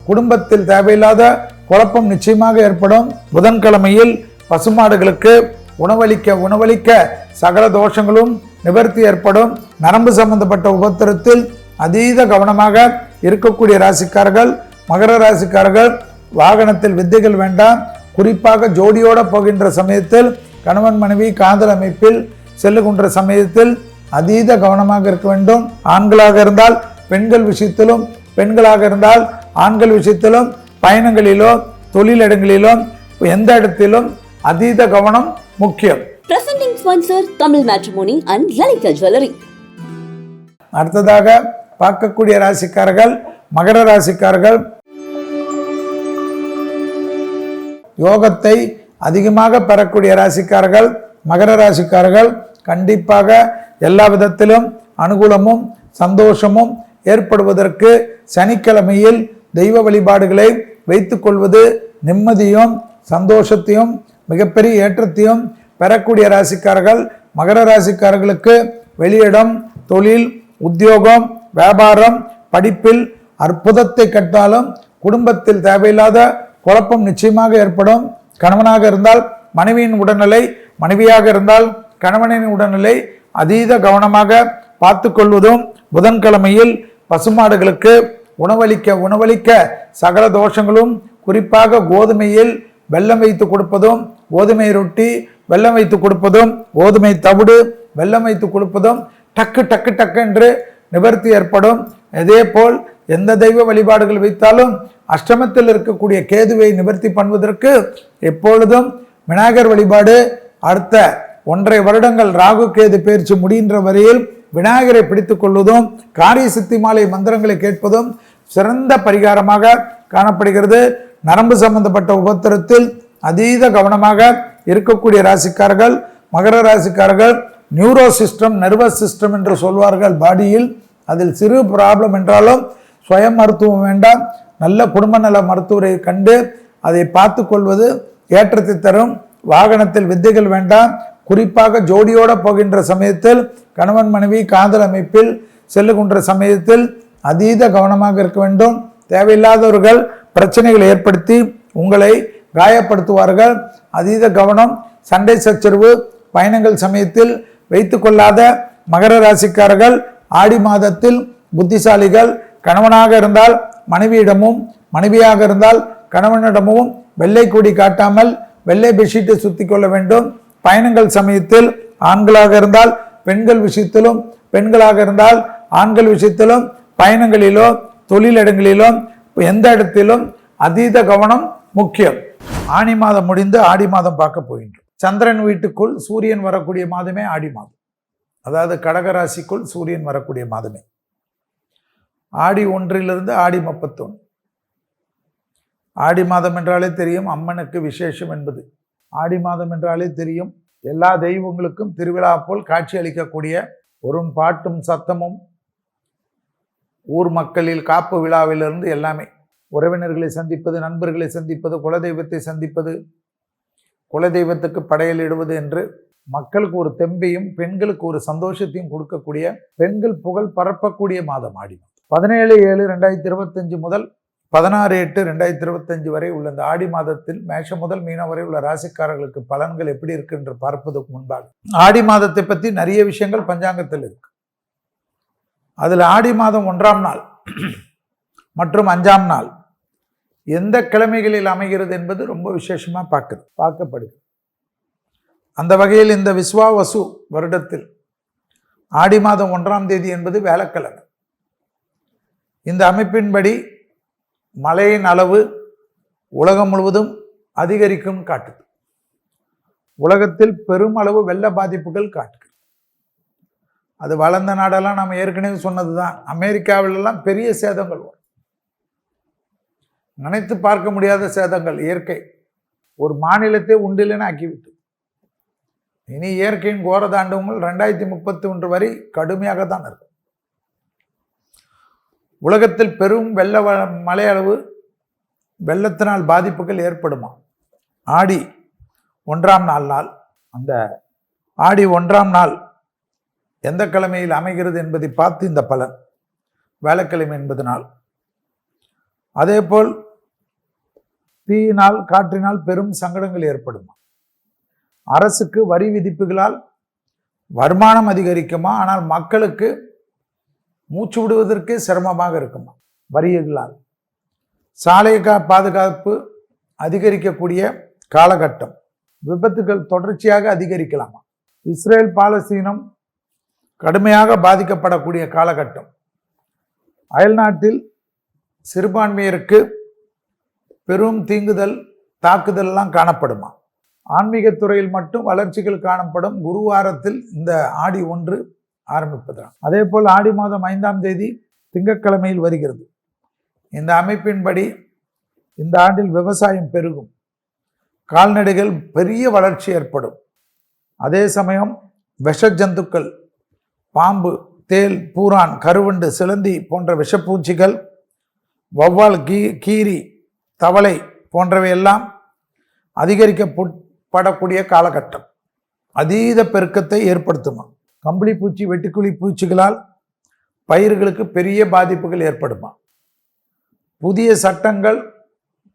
குடும்பத்தில் தேவையில்லாத குழப்பம் நிச்சயமாக ஏற்படும். புதன்கிழமையில் பசுமாடுகளுக்கு உணவளிக்க சகல தோஷங்களும் நிவர்த்தி ஏற்படும். நரம்பு சம்பந்தப்பட்ட உபத்திரத்தில் அதீத கவனமாக இருக்கக்கூடிய ராசிக்காரர்கள், மகர ராசிக்காரர்கள் வாகனத்தில் வித்தைகள் வேண்டாம். குறிப்பாக ஜோடியோட போகின்ற சமயத்தில், கணவன் மனைவி காதல் அமைப்பில் செல்லுகின்ற சமயத்தில் அதீத கவனமாக இருக்க வேண்டும். ஆண்களாக இருந்தால் பெண்கள் விஷயத்திலும், பெண்களாக இருந்தால் ஆண்கள் விஷயத்திலும், பயணங்களிலோ தொழிலிடங்களிலோ எந்த இடத்திலும் அதீத கவனம் முக்கியம். Presenting sponsor Tamil Matrimony and Lalita Jewelry. அடுத்ததாக பார்க்கக்கூடிய ராசிக்காரர்கள் மகர ராசிக்காரர்கள். யோகத்தை அதிகமாக பெறக்கூடிய ராசிக்காரர்கள் மகர ராசிக்காரர்கள். கண்டிப்பாக எல்லா விதத்திலும் அனுகூலமும் சந்தோஷமும் ஏற்படுவதற்கு சனிக்கிழமையில் தெய்வ வழிபாடுகளை வைத்துக் கொள்வது நிம்மதியும் சந்தோஷத்தையும் மிகப்பெரிய ஏற்றத்தையும் பெறக்கூடிய ராசிக்காரர்கள். மகர ராசிக்காரர்களுக்கு வெளியிடம், தொழில், உத்தியோகம், வியாபாரம், படிப்பில் அற்புதத்தை கட்டாலும் குடும்பத்தில் தேவையில்லாத குழப்பம் நிச்சயமாக ஏற்படும். கணவனாக இருந்தால் மனைவியின் உடல்நிலை, மனைவியாக இருந்தால் கணவனின் உடல்நிலை அதீத கவனமாக பார்த்து கொள்வதும். புதன்கிழமையில் பசுமாடுகளுக்கு உணவளிக்க சகல தோஷங்களும், குறிப்பாக கோதுமையில் வெல்லம் வைத்து கொடுப்பதும், கோதுமை ரொட்டி வெல்லம் வைத்து கொடுப்பதும், கோதுமை தவிடு வெல்லம் வைத்து கொடுப்பதும் டக்கு டக்கு டக்கு என்று நிவர்த்தி ஏற்படும். இதே போல் எந்த தெய்வ வழிபாடுகள் வைத்தாலும் அஷ்டமத்தில் இருக்கக்கூடிய கேதுவை நிவர்த்தி பண்ணுவதற்கு எப்பொழுதும் விநாயகர் வழிபாடு. அடுத்த 1.5 வருடங்கள் ராகு கேது பயிற்சி முடிகின்ற வரையில் விநாயகரை பிடித்துக் கொள்வதும், காரிய சித்தி மாலை மந்திரங்களை கேட்பதும் சிறந்த பரிகாரமாக காணப்படுகிறது. நரம்பு சம்பந்தப்பட்ட உபத்திரத்தில் அதீத கவனமாக இருக்கக்கூடிய ராசிக்காரர்கள் மகர ராசிக்காரர்கள். நியூரோ சிஸ்டம், நர்வஸ் சிஸ்டம் என்று சொல்வார்கள் பாடியில். அதில் சிறு ப்ராப்ளம் என்றாலும் சுய மருத்துவம் வேண்டாம், நல்ல குடும்ப நல மருத்துவரை கண்டு அதை பார்த்து கொள்வது ஏற்றத்தை தரும். வாகனத்தில் வித்தைகள் வேண்டாம். குறிப்பாக ஜோடியோட போகின்ற சமயத்தில், கணவன் மனைவி காதல் அமைப்பில் செல்லுகின்ற சமயத்தில் அதீத கவனமாக இருக்க வேண்டும். தேவையில்லாதவர்கள் பிரச்சனைகளை ஏற்படுத்தி உங்களை காயப்படுத்துவார்கள். அதீத கவனம். சண்டை சச்சரவு பயணங்கள் சமயத்தில் வைத்துக் கொள்ளாத மகர ராசிக்காரர்கள் ஆடி மாதத்தில் புத்திசாலிகள். கணவனாக இருந்தால் மனைவியிடமும், மனைவியாக இருந்தால் கணவனிடமும் வெள்ளை கொடி காட்டாமல் வெள்ளை பெட்ஷீட்டை சுத்தி கொள்ள வேண்டும். பயணங்கள் சமயத்தில் ஆண்களாக இருந்தால் பெண்கள் விஷயத்திலும், பெண்களாக இருந்தால் ஆண்கள் விஷயத்திலும், பயணங்களிலோ தொழிலிடங்களிலோ எந்த இடத்திலும் அதீத கவனம் முக்கியம். ஆனி மாதம் முடிந்து ஆடி மாதம் பார்க்க போகின்றோம். சந்திரன் வீட்டுக்குள் சூரியன் வரக்கூடிய மாதமே ஆடி மாதம். அதாவது கடகராசிக்குள் சூரியன் வரக்கூடிய மாதமே ஆடி 1 ஆடி 31. ஆடி மாதம் என்றாலே தெரியும் அம்மனுக்கு விசேஷம் என்பது. ஆடி மாதம் என்றாலே தெரியும் எல்லா தெய்வங்களுக்கும் திருவிழா போல் காட்சி அளிக்கக்கூடிய ஒரு பாட்டும் சத்தமும், ஊர் மக்களில் காப்பு விழாவிலிருந்து எல்லாமே, உறவினர்களை சந்திப்பது, நண்பர்களை சந்திப்பது, குலதெய்வத்தை சந்திப்பது, குலதெய்வத்துக்கு படையல் இடுவது என்று மக்களுக்கு ஒரு தெம்பையும் பெண்களுக்கு ஒரு சந்தோஷத்தையும் கொடுக்கக்கூடிய, பெண்கள் புகழ் பரப்பக்கூடிய மாதம் ஆடி மாதம். 17/7/2025 முதல் 16/8/2025 வரை உள்ள இந்த ஆடி மாதத்தில் மேஷம் முதல் மீனம் வரை உள்ள ராசிக்காரர்களுக்கு பலன்கள் எப்படி இருக்கு என்று பார்ப்பதற்கு முன்பாக ஆடி மாதத்தை பற்றி நிறைய விஷயங்கள் பஞ்சாங்கத்தில் இருக்கு. அதில் ஆடி மாதம் 1ஆம் நாள் மற்றும் 5ஆம் நாள் எந்த கிழமைகளில் அமைகிறது என்பது ரொம்ப விசேஷமா பார்க்கப்படுது. அந்த வகையில் இந்த விஸ்வாவசு வருடத்தில் ஆடி மாதம் 1ஆம் தேதி என்பது வியாழக்கிழமை. இந்த அமைப்பின்படி மழையின் அளவு உலகம் முழுவதும் அதிகரிக்கும் காட்டுது. உலகத்தில் பெருமளவு வெள்ள பாதிப்புகள் காட்டுது. அது வளர்ந்த நாடெல்லாம் நம்ம ஏற்கனவே சொன்னதுதான். அமெரிக்காவிலெல்லாம் பெரிய சேதங்கள் வரும், நினைத்து பார்க்க முடியாத சேதங்கள். இயற்கை ஒரு மாநிலத்தை உண்டிலன்னு ஆக்கிவிட்டு இனி இயற்கையின் கோர தாண்டவங்கள் 2031 வரை கடுமையாக தான் இருக்கும். உலகத்தில் பெரும் மழை அளவு, வெள்ளத்தினால் பாதிப்புகள் ஏற்படுமா? ஆடி 1ஆம் நாள் அந்த ஆடி 1ஆம் நாள் எந்த கிழமையில் அமைகிறது என்பதை பார்த்து இந்த பலன். வியாழக்கிழமை என்பதனால் அதேபோல் தீயினால் காற்றினால் பெரும் சங்கடங்கள் ஏற்படுமா. அரசுக்கு வரி விதிப்புகளால் வருமானம் அதிகரிக்குமா, ஆனால் மக்களுக்கு மூச்சு விடுவதற்கே சிரமமாக இருக்குமா வரிகளால். சாலை பாதுகாப்பு அதிகரிக்கக்கூடிய காலகட்டம், விபத்துகள் தொடர்ச்சியாக அதிகரிக்கலாமா. இஸ்ரேல் பாலஸ்தீனம் கடுமையாக பாதிக்கப்படக்கூடிய காலகட்டம், அயல்நாட்டில் சிறுபான்மையருக்கு பெரும் தீங்குதல் தாக்குதல்லாம் காணப்படுமா. ஆன்மீகத்துறையில் மட்டும் வளர்ச்சிகள் காணப்படும். குருவாரத்தில் இந்த ஆடி 1 ஆரம்பிப்பதுதான். அதே போல் ஆடி மாதம் 5ஆம் தேதி திங்கட்கிழமையில் வருகிறது. இந்த அமைப்பின்படி இந்த ஆண்டில் விவசாயம் பெருகும், கால்நடைகள் பெரிய வளர்ச்சி ஏற்படும். அதே சமயம் விஷ ஜந்துக்கள், பாம்பு, தேல், பூரான், கருவண்டு, சிலந்தி போன்ற விஷப்பூச்சிகள், வௌவால், கீரி, தவளை போன்றவையெல்லாம் அதிகரிக்கப்படக்கூடிய காலகட்டம். அதீத பெருக்கத்தை ஏற்படுத்துமா. கம்பளி பூச்சி, வெட்டுக்கிளி பூச்சிகளால் பயிர்களுக்கு பெரிய பாதிப்புகள் ஏற்படுமா. புதிய சட்டங்கள்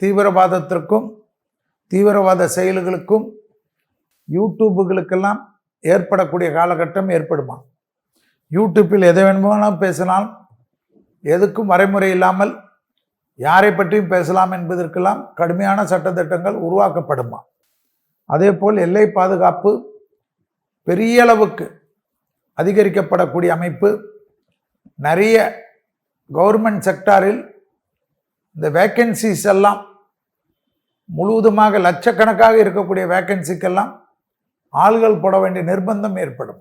தீவிரவாதத்திற்கும் தீவிரவாத செயல்களுக்கும் யூடியூபுகளுக்கெல்லாம் ஏற்படக்கூடிய காலகட்டம் ஏற்படுமா. யூடியூப்பில் எதை வேணுமானாலும் பேசலாம், எதுக்கும் வரைமுறை இல்லாமல் யாரை பற்றியும் பேசலாம் என்பதற்கெல்லாம் கடுமையான சட்டத்திட்டங்கள் உருவாக்கப்படுமா. அதே போல் எல்லை பாதுகாப்பு பெரிய அளவுக்கு அதிகரிக்கப்படக்கூடிய அமைப்பு. நிறைய கவர்மெண்ட் செக்டாரில் இந்த வேக்கன்சிஸ் எல்லாம் முழுவதுமாக லட்சக்கணக்காக இருக்கக்கூடிய வேக்கன்சிக்கெல்லாம் ஆள்கள் போட வேண்டிய நிர்பந்தம் ஏற்படும்.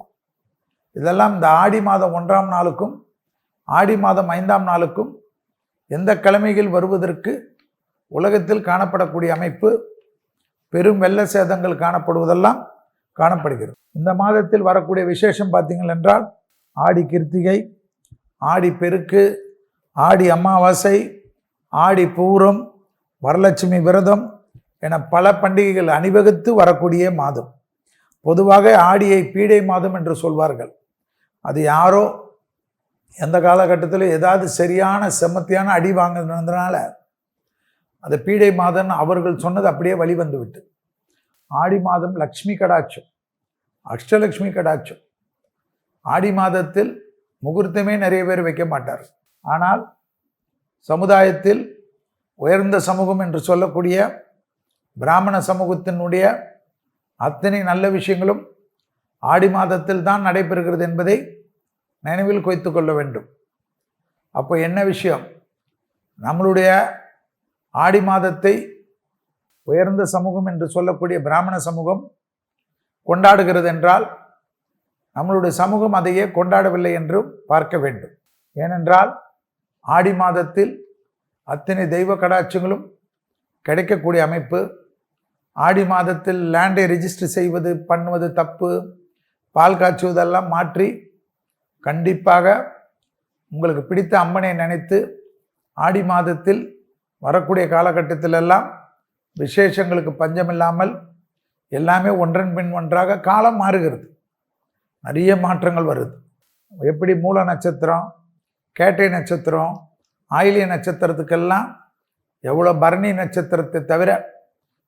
இதெல்லாம் இந்த ஆடி மாதம் 1ஆம் நாளுக்கும் ஆடி மாதம் 5ஆம் நாளுக்கும் எந்த கிழமைகள் வருவதற்கு உலகத்தில் காணப்படக்கூடிய அமைப்பு. பெரும் வெள்ள சேதங்கள் காணப்படுவதெல்லாம் காணப்படுகிறது. இந்த மாதத்தில் வரக்கூடிய விசேஷம் பார்த்தீங்கள் என்றால் ஆடி கிருத்திகை, ஆடி பெருக்கு, ஆடி அமாவாசை, ஆடி பூரம், வரலட்சுமி விரதம் என பல பண்டிகைகள் அணிவகுத்து வரக்கூடிய மாதம். பொதுவாக ஆடியை பீடை மாதம் என்று சொல்வார்கள். அது யாரோ எந்த காலகட்டத்தில் ஏதாவது சரியான செம்மத்தியான அடி வாங்கினதுனால அது பீடை மாதம் அவர்கள் சொன்னது அப்படியே வழிவந்து விட்டு. ஆடி மாதம் லக்ஷ்மி கடாட்சம், அஷ்டலக்ஷ்மி கடாட்சம். ஆடி மாதத்தில் முகூர்த்தமே நிறைய பேர் வைக்க மாட்டார். ஆனால் சமுதாயத்தில் உயர்ந்த சமூகம் என்று சொல்லக்கூடிய பிராமண சமூகத்தினுடைய அத்தனை நல்ல விஷயங்களும் ஆடி மாதத்தில் தான் நடைபெறுகிறது என்பதை நினைவில் வைத்து கொள்ள வேண்டும். அப்போ என்ன விஷயம், நம்மளுடைய ஆடி மாதத்தை உயர்ந்த சமூகம் என்று சொல்லக்கூடிய பிராமண சமூகம் கொண்டாடுகிறது என்றால் நம்மளுடைய சமூகம் அதையே கொண்டாடவில்லை என்று பார்க்க வேண்டும். ஏனென்றால் ஆடி மாதத்தில் அத்தனை தெய்வ கடாட்சங்களும் கிடைக்கக்கூடிய அமைப்பு. ஆடி மாதத்தில் லேண்டை ரெஜிஸ்டர் செய்வது பண்ணுவது தப்பு, பால் காய்ச்சுவதெல்லாம் மாற்றி கண்டிப்பாக உங்களுக்கு பிடித்த அம்மனை நினைத்து ஆடி மாதத்தில் வரக்கூடிய காலகட்டத்திலெல்லாம் விசேஷங்களுக்கு பஞ்சமில்லாமல் எல்லாமே ஒன்றன் பின் ஒன்றாக காலம் மாறுகிறது. நிறைய மாற்றங்கள் வருது. எப்படி மூல நட்சத்திரம், கேட்டை நட்சத்திரம், ஆயிலிய நட்சத்திரத்துக்கெல்லாம் எவ்வளோ பரணி நட்சத்திரத்தை தவிர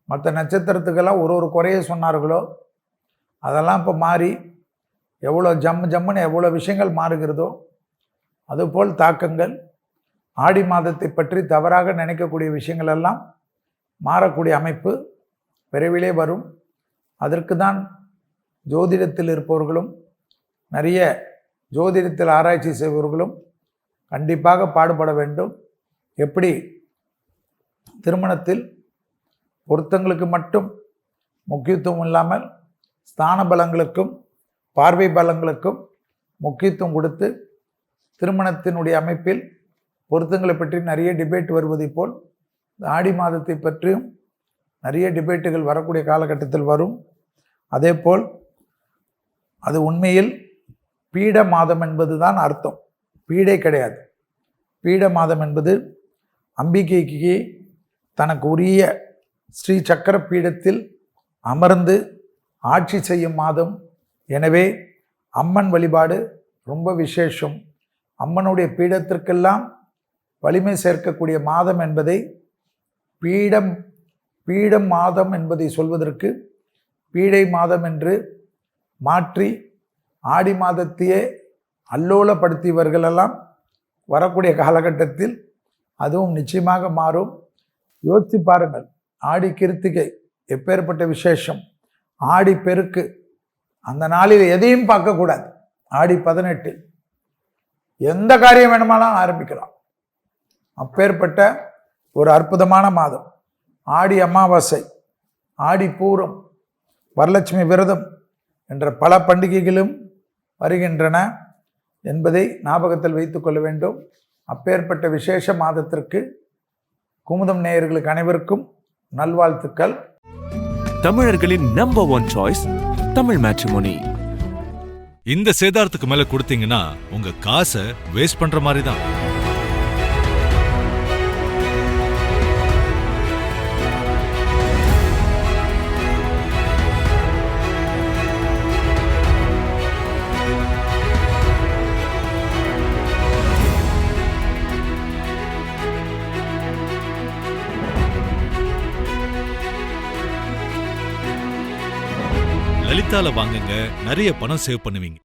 மற்ற நட்சத்திரத்துக்கெல்லாம் ஒரு குறைய சொன்னார்களோ அதெல்லாம் இப்போ மாறி எவ்வளோ ஜம்முன்னு எவ்வளோ விஷயங்கள் மாறுகிறதோ அதுபோல் தாக்கங்கள் ஆடி மாதத்தை பற்றி தவறாக நினைக்கக்கூடிய விஷயங்கள் எல்லாம் மாறக்கூடிய அமைப்பு விரைவிலே வரும். அதற்கு தான் ஜோதிடத்தில் இருப்பவர்களும் நிறைய ஜோதிடத்தில் ஆராய்ச்சி செய்பவர்களும் கண்டிப்பாக பாடுபட வேண்டும். எப்படி திருமணத்தில் பொருத்தங்களுக்கு மட்டும் முக்கியத்துவம் இல்லாமல் ஸ்தான பலங்களுக்கும் பார்வை பலங்களுக்கும் முக்கியத்துவம் கொடுத்து திருமணத்தினுடைய அமைப்பில் பொருத்தங்களை பற்றி நிறைய டிபேட் வருவதை போல் ஆடி மாதத்தை பற்றியும் நிறைய டிபேட்டுகள் வரக்கூடிய காலகட்டத்தில் வரும். அதே போல் அது உண்மையில் பீட மாதம் என்பது தான் அர்த்தம், பீடை கிடையாது. பீட மாதம் என்பது அம்பிகைக்கு தனக்கு உரிய ஸ்ரீ சக்கர பீடத்தில் அமர்ந்து ஆட்சி செய்யும் மாதம். எனவே அம்மன் வழிபாடு ரொம்ப விசேஷம். அம்மனுடைய பீடத்திற்கெல்லாம் வலிமை சேர்க்கக்கூடிய மாதம் என்பதை பீடம் மாதம் என்பதை சொல்வதற்கு பீடை மாதம் என்று மாற்றி ஆடி மாதத்தையே அல்லோலப்படுத்தியவர்களெல்லாம் வரக்கூடிய காலகட்டத்தில் அதுவும் நிச்சயமாக மாறும். யோசித்து பாருங்கள், ஆடி கிருத்திகை எப்பேற்பட்ட விசேஷம், ஆடி பெருக்கு, அந்த நாளில் எதையும் பார்க்கக்கூடாது. ஆடி 18 எந்த காரியம் வேணுமானாலும் ஆரம்பிக்கலாம். அப்பேற்பட்ட ஒரு அற்புதமான மாதம். ஆடி அமாவாசை, ஆடி பூரம், வரலட்சுமி விரதம் என்ற பல பண்டிகைகளும் வருகின்றன என்பதை ஞாபகத்தில் வைத்துக் கொள்ள வேண்டும். அப்பேற்பட்ட விசேஷ மாதத்திற்கு குமுதம் நேயர்களுக்கு அனைவருக்கும் நல்வாழ்த்துக்கள். தமிழர்களின் நம்பர் 1 சாய்ஸ் தமிழ் மேட்ரிமோனி. இந்த சேதாரத்துக்கு மேல கொடுத்தீங்கன்னா உங்க காசை வேஸ்ட் பண்ற மாதிரி தான். லலிதால வாங்குங்க, நிறைய பணம் சேவ் பண்ணுவீங்க.